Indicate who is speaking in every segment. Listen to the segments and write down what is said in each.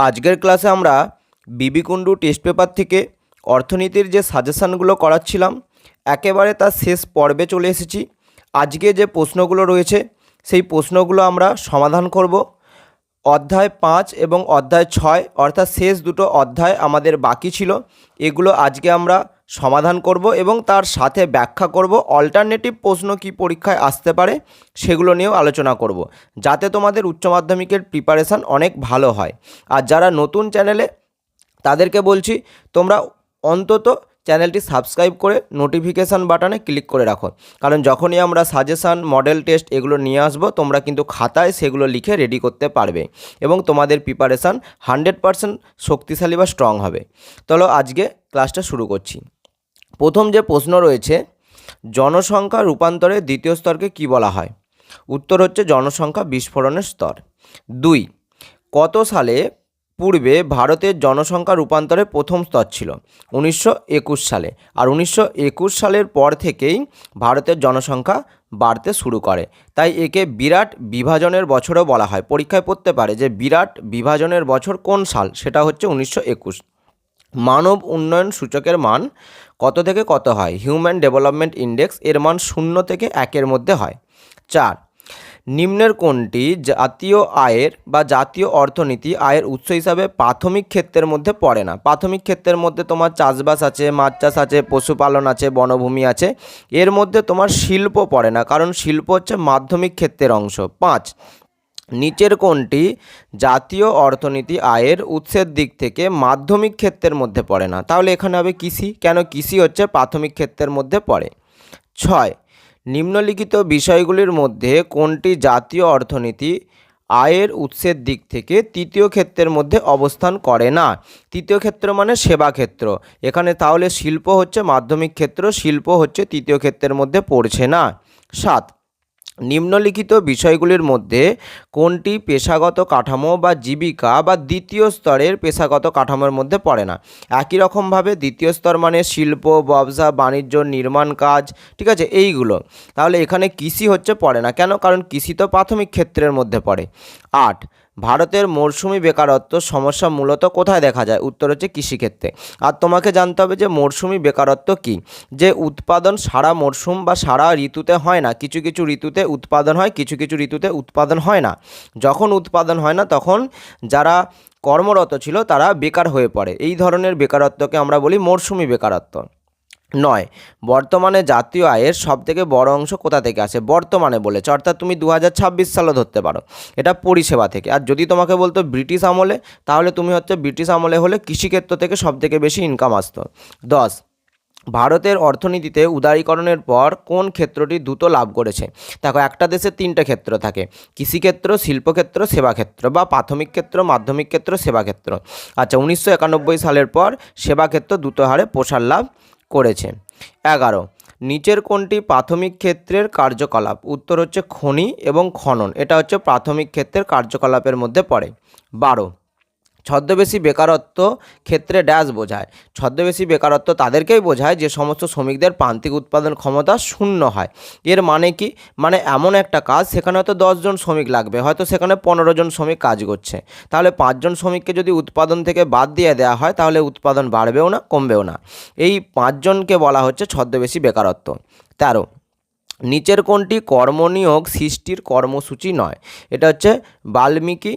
Speaker 1: আজকের ক্লাসে আমরা বিবি কুণ্ডু টেস্ট পেপার থেকে অর্থনীতির যে সাজেশানগুলো করাচ্ছিলাম একেবারে তার শেষ পর্বে চলে এসেছি। আজকে যে প্রশ্নগুলো রয়েছে সেই প্রশ্নগুলো আমরা সমাধান করব। অধ্যায় 5 এবং অধ্যায় 6 অর্থাৎ শেষ দুটো অধ্যায় আমাদের বাকি ছিল, এগুলো আজকে আমরা সমাধান করব এবং তার সাথে ব্যাখ্যা করব। অল্টারনেটিভ প্রশ্ন কি পরীক্ষায় আসতে পারে সেগুলো নিয়েও আলোচনা করব, যাতে তোমাদের উচ্চ মাধ্যমিকের প্রিপারেশান অনেক ভালো হয়। আর যারা নতুন চ্যানেলে তাদেরকে বলছি তোমরা অন্তত চ্যানেলটি সাবস্ক্রাইব করে নোটিফিকেশান বাটনে ক্লিক করে রাখো, কারণ যখনই আমরা সাজেশান, মডেল টেস্ট এগুলো নিয়ে আসবো তোমরা কিন্তু খাতায় সেগুলো লিখে রেডি করতে পারবে এবং তোমাদের প্রিপারেশান 100% শক্তিশালী বা স্ট্রং হবে। চলো আজকে ক্লাসটা শুরু করছি। প্রথম যে প্রশ্ন রয়েছে, জনসংখ্যা রূপান্তরের দ্বিতীয় স্তরকে কি বলা হয়? উত্তর হচ্ছে জনসংখ্যা বিস্ফোরণের স্তর। 2, কত সালে পূর্বে ভারতের জনসংখ্যা রূপান্তরের প্রথম স্তর ছিল? 1921 সালে। আর 1921 সালের পর থেকেই ভারতের জনসংখ্যা বাড়তে শুরু করে, তাই একে বিরাট বিভাজনের বছরও বলা হয়। পরীক্ষায় পড়তে পারে যে বিরাট বিভাজনের বছর কোন সাল, সেটা হচ্ছে 1921। মানব উন্নয়ন সূচকের মান কত থেকে কত হয়? হিউম্যান ডেভেলপমেন্ট ইন্ডেক্স এর মান 0 থেকে 1-এর মধ্যে হয়। 4, নিম্নের কোনটি জাতীয় আয়ের বা জাতীয় অর্থনীতি আয়ের উৎস হিসাবে প্রাথমিক ক্ষেত্রের মধ্যে পড়ে না? প্রাথমিক ক্ষেত্রের মধ্যে তোমার চাষবাস আছে, মাছ চাষ আছে, পশুপালন আছে, বনভূমি আছে। এর মধ্যে তোমার শিল্প পড়ে না, কারণ শিল্প হচ্ছে মাধ্যমিক ক্ষেত্রের অংশ। 5, নিচের কোনটি জাতীয় অর্থনীতি আয়ের উৎসের দিক থেকে মাধ্যমিক ক্ষেত্রের মধ্যে পড়ে না? তাহলে এখানে হবে কৃষি। কেন? কৃষি হচ্ছে প্রাথমিক ক্ষেত্রের মধ্যে পড়ে। 6, নিম্নলিখিত বিষয়গুলির মধ্যে কোনটি জাতীয় অর্থনীতি আয়ের উৎসের দিক থেকে তৃতীয় ক্ষেত্রের মধ্যে অবস্থান করে না? তৃতীয় ক্ষেত্র মানে সেবা ক্ষেত্র। এখানে তাহলে শিল্প হচ্ছে মাধ্যমিক ক্ষেত্র, শিল্প হচ্ছে তৃতীয় ক্ষেত্রের মধ্যে পড়ছে না। 7, নিম্নলিখিত বিষয়গুলির মধ্যে কোনটি পেশাগত কাঠামো বা জীবিকা বা দ্বিতীয় স্তরের পেশাগত কাঠামোর মধ্যে পড়ে না? একই রকমভাবে দ্বিতীয় স্তর মানে শিল্প, ব্যবসা, বাণিজ্য, নির্মাণ কাজ, ঠিক আছে, এইগুলো। তাহলে এখানে কৃষি হচ্ছে পড়ে না। কেন? কারণ কৃষি তো প্রাথমিক ক্ষেত্রের মধ্যে পড়ে। 8, ভারতের মরশুমি বেকারত্ব সমস্যা মূলত কোথায় দেখা যায়? উত্তর হচ্ছে কৃষিক্ষেত্রে। আর তোমাকে জানতে হবে যে মরশুমি বেকারত্ব কি, যে উৎপাদন সারা মরশুম বা সারা ঋতুতে হয় না। কিছু কিছু ঋতুতে উৎপাদন হয়, কিছু কিছু ঋতুতে উৎপাদন হয় না। যখন উৎপাদন হয় না তখন যারা কর্মরত ছিল তারা বেকার হয়ে পড়ে। এই ধরনের বেকারত্বকে আমরা বলি মরশুমি বেকারত্ব। 9, বর্তমানে জাতীয় আয়ের সবথেকে বড় অংশ কোথা থেকে আসে? বর্তমানে বলেছে, অর্থাৎ তুমি 2026 সালও ধরতে পারো, এটা পরিষেবা থেকে। আর যদি তোমাকে বলতো ব্রিটিশ আমলে, তাহলে তুমি হচ্ছে ব্রিটিশ আমলে হলে কৃষিক্ষেত্র থেকে সবথেকে বেশি ইনকাম আসতো। 10, ভারতের অর্থনীতিতে উদারীকরণের পর কোন ক্ষেত্রটি দ্রুত লাভ করেছে? দেখো, একটা দেশে 3টে ক্ষেত্র থাকে, কৃষিক্ষেত্র, শিল্পক্ষেত্র, সেবাক্ষেত্র, বা প্রাথমিক ক্ষেত্র, মাধ্যমিক ক্ষেত্র, সেবাক্ষেত্র। আচ্ছা, 1991 সালের পর সেবাক্ষেত্র দ্রুত হারে প্রসার লাভ করেছে। 11, নিচের কোনটি প্রাথমিক ক্ষেত্রের কার্যকলাপ? উত্তর হচ্ছে খনি এবং খনন, এটা হচ্ছে প্রাথমিক ক্ষেত্রের কার্যকলাপের মধ্যে পড়ে। 12, ছদ্মবেশী বেকারত্ব ক্ষেত্রে ড্যাশ বোঝায়? ছদ্মবেশী বেকারত্ব তাদেরকেই বোঝায় যে সমস্ত শ্রমিকদের প্রান্তিক উৎপাদন ক্ষমতা 0 হয়। এর মানে কি? মানে এমন একটা কাজ সেখানে হয়তো 10 জন শ্রমিক লাগবে, হয়তো সেখানে 15 জন শ্রমিক কাজ করছে, তাহলে 5 জন শ্রমিককে যদি উৎপাদন থেকে বাদ দিয়ে দেওয়া হয় তাহলে উৎপাদন বাড়বেও না, কমবেও না। এই 5 জনকে বলা হচ্ছে ছদ্মবেশী বেকারত্ব। 13, নিচের কোনটি কর্মনিয়োগ সৃষ্টির কর্মসূচি নয়? এটা হচ্ছে বাল্মীকি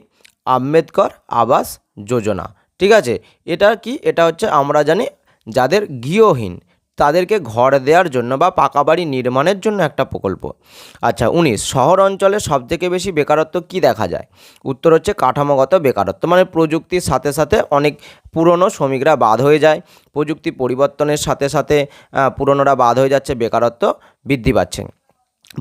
Speaker 1: আম্বেদকর আবাস যোজনা, ঠিক আছে। এটা কি? এটা হচ্ছে আমরা জানি যাদের গৃহহীন তাদেরকে ঘর দেওয়ার জন্য বা পাকা বাড়ি নির্মাণের জন্য একটা প্রকল্প। আচ্ছা, 19, শহর অঞ্চলে সবথেকে বেশি বেকারত্ব কি দেখা যায়? উত্তর হচ্ছে কাঠামোগত বেকারত্ব, মানে প্রযুক্তির সাথে সাথে অনেক পুরনো শ্রমিকরা বাদ হয়ে যায়, প্রযুক্তি পরিবর্তনের সাথে সাথে পুরনোরা বাদ হয়ে যাচ্ছে, বেকারত্ব বৃদ্ধি পাচ্ছে।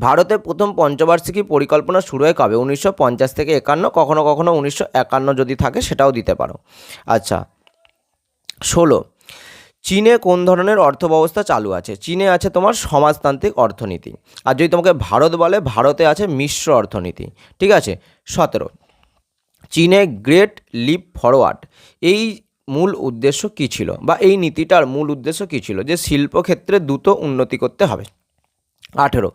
Speaker 1: ভারতে প্রথম পঞ্চবার্ষিকী পরিকল্পনা শুরু হয় কবে? 1950 থেকে 51, কখনো কখনো 1951 যদি থাকে সেটাও দিতে পারো। আচ্ছা, 16, চীনে কোন ধরনের অর্থব্যবস্থা চালু আছে? চীনে আছে তোমার সমাজতান্ত্রিক অর্থনীতি। আর যদি তোমাকে ভারত বলে, ভারতে আছে মিশ্র অর্থনীতি, ঠিক আছে। 17, চীনে গ্রেট লিপ ফরওয়ার্ড এই মূল উদ্দেশ্য কী ছিল, বা এই নীতিটার মূল উদ্দেশ্য কী ছিল? যে শিল্পক্ষেত্রে দ্রুত উন্নতি করতে হবে। 18,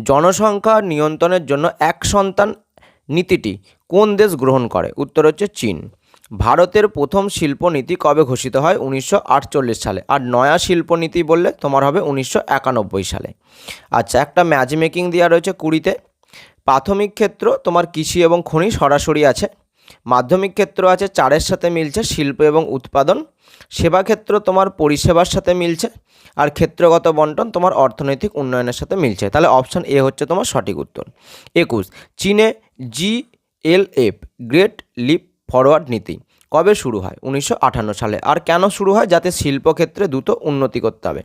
Speaker 1: জনসংখ্যা নিয়ন্ত্রণের জন্য এক সন্তান নীতিটি কোন দেশ গ্রহণ করে? উত্তর হচ্ছে চীন। ভারতের প্রথম শিল্পনীতি কবে ঘোষিত হয়? 1948 সালে। আর নয়া শিল্পনীতি বললে তোমার হবে 1991 সালে। আচ্ছা, একটা ম্যাচ মেকিং দেওয়া রয়েছে 20-তে। প্রাথমিক ক্ষেত্র তোমার কৃষি এবং খনি সরাসরি আছে। মাধ্যমিক ক্ষেত্র আছে 4-এর সাথে মিলছে, শিল্প এবং উৎপাদন। সেবা ক্ষেত্র তোমার পরিষেবার সাথে মিলছে। আর ক্ষেত্রগত বন্টন তোমার অর্থনৈতিক উন্নয়নের সাথে মিলছে। তাহলে অপশান এ হচ্ছে তোমার সঠিক উত্তর। 21, চীনে GLF গ্রেট লিপ ফরওয়ার্ড নীতি কবে শুরু হয়? 1958 সালে। আর কেন শুরু হয়? যাতে শিল্পক্ষেত্রে দ্রুত উন্নতি করতে হবে।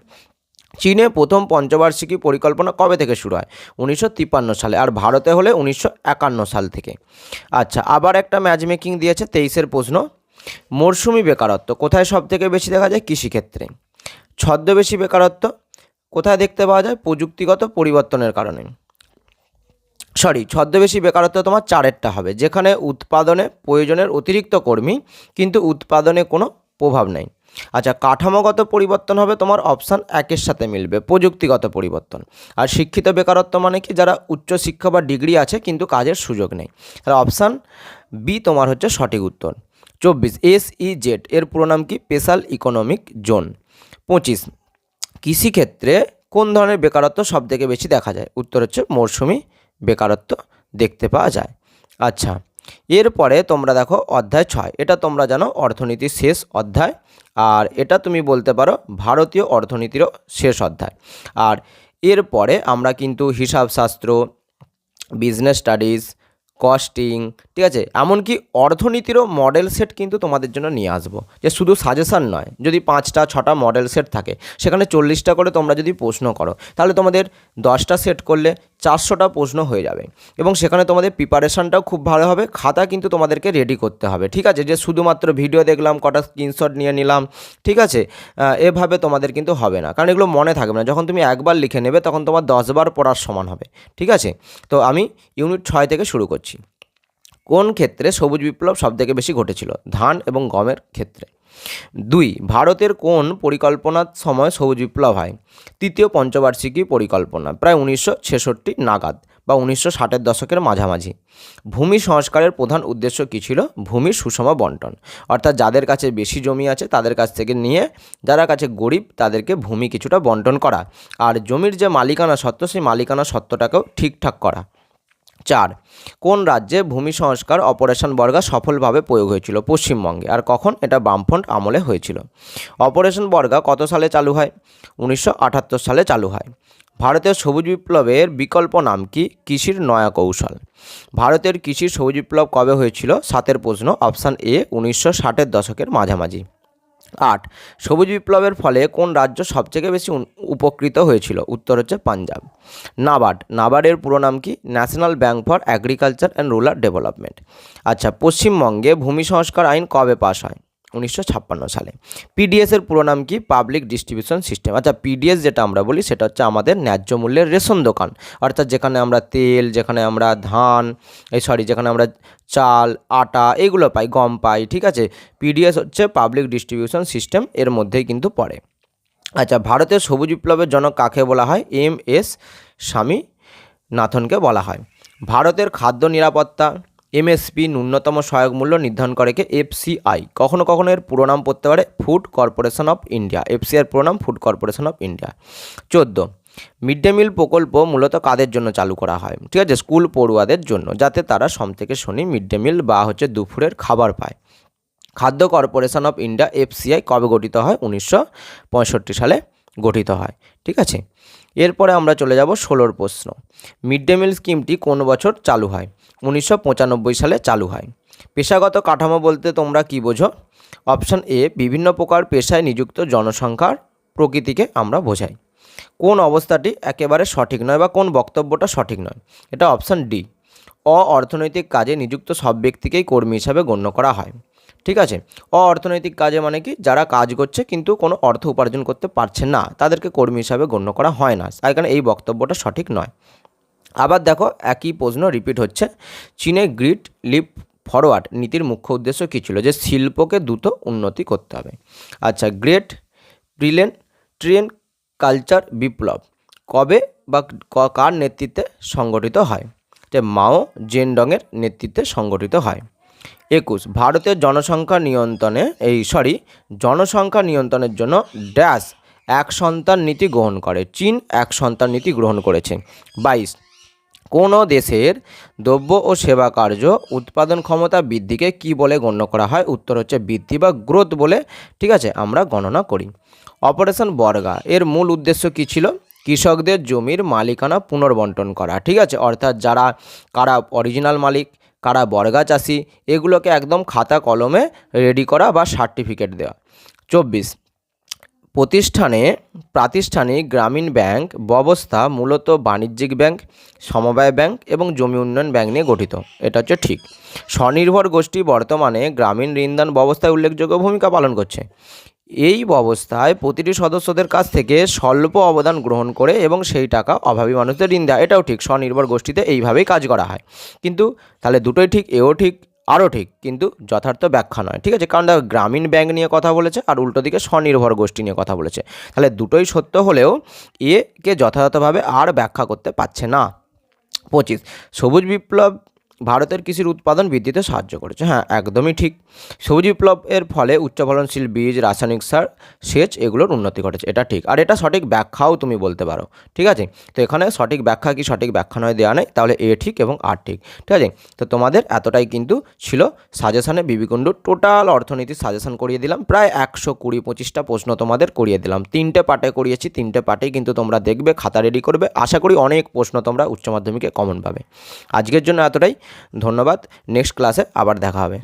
Speaker 1: চীনে প্রথম পঞ্চবার্ষিকী পরিকল্পনা কবে থেকে শুরু হয়? 1953 সালে। আর ভারতে হলে 1951 সাল থেকে। আচ্ছা, আবার একটা ম্যাচ মেকিং দিয়েছে 23-এর প্রশ্ন। মরশুমি বেকারত্ব কোথায় সব থেকে বেশি দেখা যায়? কৃষিক্ষেত্রে। ছদ্মবেশী বেকারত্ব কোথায় দেখতে পাওয়া যায়? প্রযুক্তিগত পরিবর্তনের কারণে। ছদ্মবেশী বেকারত্ব তোমার 4-এরটা হবে, যেখানে উৎপাদনে প্রয়োজনের অতিরিক্ত কর্মী কিন্তু উৎপাদনে কোনো প্রভাব নেই। আচ্ছা, কাঠামোগত পরিবর্তন হবে তোমার অপশান 1-এর সাথে মিলবে, প্রযুক্তিগত পরিবর্তন। আর শিক্ষিত বেকারত্ব মানে কি? যারা উচ্চশিক্ষা বা ডিগ্রি আছে কিন্তু কাজের সুযোগ নেই। তাহলে অপশান বি তোমার হচ্ছে সঠিক উত্তর। 24, SEZ এর পুরো নাম কি? Special economic zone. 25, কৃষিক্ষেত্রে কোন ধরনের বেকারত্ব সব থেকে বেশি দেখা যায়? উত্তর হচ্ছে মরশুমি বেকারত্ব দেখতে পাওয়া যায়। আচ্ছা, এরপরে তোমরা দেখো অধ্যায় 6। এটা তোমরা জানো অর্থনীতির শেষ অধ্যায়। আর এটা তুমি বলতে পারো ভারতীয় অর্থনীতিরও শেষ অধ্যায়। আর এরপরে আমরা কিন্তু হিসাবশাস্ত্র, বিজনেস স্টাডিজ, কস্টিং, ঠিক আছে, এমনকি অর্থনীতিরও মডেল সেট কিন্তু তোমাদের জন্য নিয়ে আসবো। যে শুধু সাজেশান নয়, যদি 5টা 6টা মডেল সেট থাকে, সেখানে 40টা করে তোমরা যদি প্রশ্ন করো, তাহলে তোমাদের 10টা সেট করলে 400টা প্রশ্ন হয়ে যাবে। এবং সেখানে তোমাদের প্রিপারেশানটাও খুব ভালো হবে। খাতা কিন্তু তোমাদেরকে রেডি করতে হবে, ঠিক আছে, যে শুধুমাত্র ভিডিও দেখলাম, কটা স্ক্রিনশট নিয়ে নিলাম, ঠিক আছে, এভাবে তোমাদের কিন্তু হবে না, কারণ এগুলো মনে থাকবে না। যখন তুমি একবার লিখে নেবে তখন তোমার 10 বার পড়ার সমান হবে, ঠিক আছে। তো আমি ইউনিট 6 থেকে শুরু করছি। কোন ক্ষেত্রে সবুজ বিপ্লব সবথেকে বেশি ঘটেছিল? ধান এবং গমের ক্ষেত্রে। 2, ভারতের কোন পরিকল্পনার সময় সবুজ বিপ্লব হয়? তৃতীয় পঞ্চবার্ষিকী পরিকল্পনা, প্রায় 1966 নাগাদ বা 1960-এর দশকের মাঝামাঝি। ভূমি সংস্কারের প্রধান উদ্দেশ্য কী ছিল? ভূমির সুষম বন্টন, অর্থাৎ যাদের কাছে বেশি জমি আছে তাদের কাছ থেকে নিয়ে যারা কাছে গরিব তাদেরকে ভূমি কিছুটা বন্টন করা, আর জমির যে মালিকানা সত্ত্ব সেই মালিকানা সত্ত্বটাকেও ঠিকঠাক করা। 4, কোন রাজ্যে ভূমি সংস্কার অপারেশন বর্গা সফলভাবে প্রয়োগ হয়েছিল? পশ্চিমবঙ্গে। আর কখন? এটা বামফ্রন্ট আমলে হয়েছিল। অপারেশন বর্গা কত সালে চালু হয়? 1978 সালে চালু হয়। ভারতের সবুজ বিপ্লবের বিকল্প নাম কি? কৃষির নয়া কৌশল। ভারতের কৃষির সবুজ বিপ্লব কবে হয়েছিল? 7-এর প্রশ্ন, অপশান এ 1960-এর দশকের মাঝামাঝি। 8, সবুজ বিপ্লবের ফলে কোন রাজ্য সবথেকে বেশি উপকৃত হয়েছিল? উত্তর হচ্ছে পাঞ্জাব। নাবার্ডের পুরো নাম কি? National bank for agriculture and rural development. আচ্ছা, পশ্চিমবঙ্গে ভূমি সংস্কার আইন কবে পাস হয়? 1956 সালে। PDS এর পুরো নাম কি? Public distribution system. আচ্ছা, PDS যেটা আমরা বলি সেটা হচ্ছে আমাদের ন্যায্য মূল্যের রেশন দোকান, অর্থাৎ যেখানে আমরা তেল, যেখানে আমরা ধান, যেখানে আমরা চাল, আটা এগুলো পাই, গম পাই, ঠিক আছে। PDS হচ্ছে পাবলিক ডিস্ট্রিবিউশন সিস্টেম, এর মধ্যেই কিন্তু পড়ে। আচ্ছা, ভারতের সবুজ বিপ্লবের জনক কাকে বলা হয়? MS স্বামীনাথনকে বলা হয়। ভারতের খাদ্য নিরাপত্তা, MSP ন্যূনতম সহায়ক মূল্য নির্ধারণ করে কে? FCI। কখনো কখনো এর পুরো নাম পড়তে পারে food corporation of India. FCI এর পুরো নাম food corporation of India. 14, mid day meal প্রকল্প মূলত কাদের জন্য চালু করা হয়? ঠিক আছে, স্কুল পড়ুয়াদের জন্য, যাতে তারা সোম থেকে শনি মিড ডে মিল বা দুপুরের খাবার পায়। খাদ্য কর্পোরেশন অফ ইন্ডিয়া FCI কবে গঠিত হয়? 1965 সালে গঠিত হয়, ঠিক আছে। এরপরে আমরা চলে যাব 16-র প্রশ্ন। মিড ডে মিল স্কিমটি কোন বছর চালু হয়? 1995 সালে চালু হয়। পেশাগত কাঠামো বলতে তোমরা কি বোঝো? অপশান এ, বিভিন্ন প্রকার পেশায় নিযুক্ত জনসংখ্যার প্রকৃতিকে আমরা বোঝাই। কোন অবস্থাটি একেবারে সঠিক নয় বা কোন বক্তব্যটা সঠিক নয়? এটা অপশান ডি, অর্থনৈতিক কাজে নিযুক্ত সব ব্যক্তিকেই কর্মী হিসাবে গণ্য করা হয়, ঠিক আছে। অর্থনৈতিক কাজে মানে কি? যারা কাজ করছে কিন্তু কোনো অর্থ উপার্জন করতে পারছে না, তাদেরকে কর্মী হিসাবে গণ্য করা হয় না। তাই কারণে এই বক্তব্যটা সঠিক নয়। আবার দেখো একই প্রশ্ন রিপিট হচ্ছে। চীনে গ্রেট লিপ ফরওয়ার্ড নীতির মুখ্য উদ্দেশ্য কী ছিল? যে শিল্পকে দ্রুত উন্নতি করতে হবে। আচ্ছা, গ্রেট ট্রেন কালচার বিপ্লব কবে বা কার নেতৃত্বে সংগঠিত হয়? যে মাও জেডংয়ের নেতৃত্বে সংগঠিত হয়। 21 ভারতের জনসংখ্যা নিয়ন্ত্রণের জন্য ড্যাশ এক সন্তান নীতি গ্রহণ করে। চীন এক সন্তান নীতি গ্রহণ করেছে। 22 কোনো দেশের দ্রব্য ও সেবা কার্য উৎপাদন ক্ষমতা বৃদ্ধিকে কি বলে গণ্য করা হয়? উত্তর হচ্ছে বৃদ্ধি বা গ্রোথ বলে, ঠিক আছে, আমরা গণনা করি। অপারেশন বর্গা এর মূল উদ্দেশ্য কী ছিল? কৃষকদের জমির মালিকানা পুনর্বন্টন করা, ঠিক আছে, অর্থাৎ কারা অরিজিনাল মালিক, কারা বর্গা চাষি, এগুলোকে একদম খাতা কলমে রেডি করা বা সার্টিফিকেট দেওয়া। 24 প্রাতিষ্ঠানিক গ্রামীণ ব্যাংক ব্যবস্থা মূলত বাণিজ্যিক ব্যাংক, সমবায় ব্যাংক এবং জমি উন্নয়ন ব্যাংক নিয়ে গঠিত। এটা হচ্ছে ঠিক। স্বনির্ভর গোষ্ঠী বর্তমানে গ্রামীণ ঋণদান ব্যবস্থায় উল্লেখযোগ্য ভূমিকা পালন করছে। এই ব্যবস্থায় প্রতিটি সদস্যদের কাছ থেকে স্বল্প অবদান গ্রহণ করে এবং সেই টাকা অভাবী মানুষদের ঋণ দেয়। এটাও ঠিক, স্বনির্ভর গোষ্ঠীতে এইভাবেই কাজ করা হয়। কিন্তু তাহলে দুটোই ঠিক, এও ঠিক আরও ঠিক, কিন্তু যথার্থ ব্যাখ্যা নয়, ঠিক আছে, কারণ দেখো গ্রামীণ ব্যাংক নিয়ে কথা বলেছে আর উল্টো দিকে স্বনির্ভর গোষ্ঠী নিয়ে কথা বলেছে। তাহলে দুটোই সত্য হলেও একে যথাযথভাবে আর ব্যাখ্যা করতে পারছে না। 25 সবুজ বিপ্লব ভারতের কৃষির উৎপাদন বৃদ্ধিতে সাহায্য করেছে। হ্যাঁ, একদমই ঠিক। সবুজ বিপ্লবের ফলে উচ্চ ফলনশীল বীজ, রাসায়নিক সার, সেচ এগুলোর উন্নতি ঘটেছে। এটা ঠিক, আর এটা সঠিক ব্যাখ্যাও তুমি বলতে পারো, ঠিক আছে। তো এখানে সঠিক ব্যাখ্যা কি সঠিক ব্যাখ্যা নয় দেওয়া নেই, তাহলে এ ঠিক এবং আর ঠিক, ঠিক আছে। তো তোমাদের এতটাই কিন্তু ছিল সাজেশানে বিবি কুণ্ডুর টোটাল অর্থনীতির সাজেশান করিয়ে দিলাম। প্রায় 120-25টা প্রশ্ন তোমাদের করিয়ে দিলাম। 3টে পার্টে করিয়েছি, 3টে পার্টেই কিন্তু তোমরা দেখবে, খাতা রেডি করবে। আশা করি অনেক প্রশ্ন তোমরা উচ্চ মাধ্যমিকে কমন পাবে। আজকের জন্য এতটাই, ধন্যবাদ। নেক্সট ক্লাসে আবার দেখা হবে।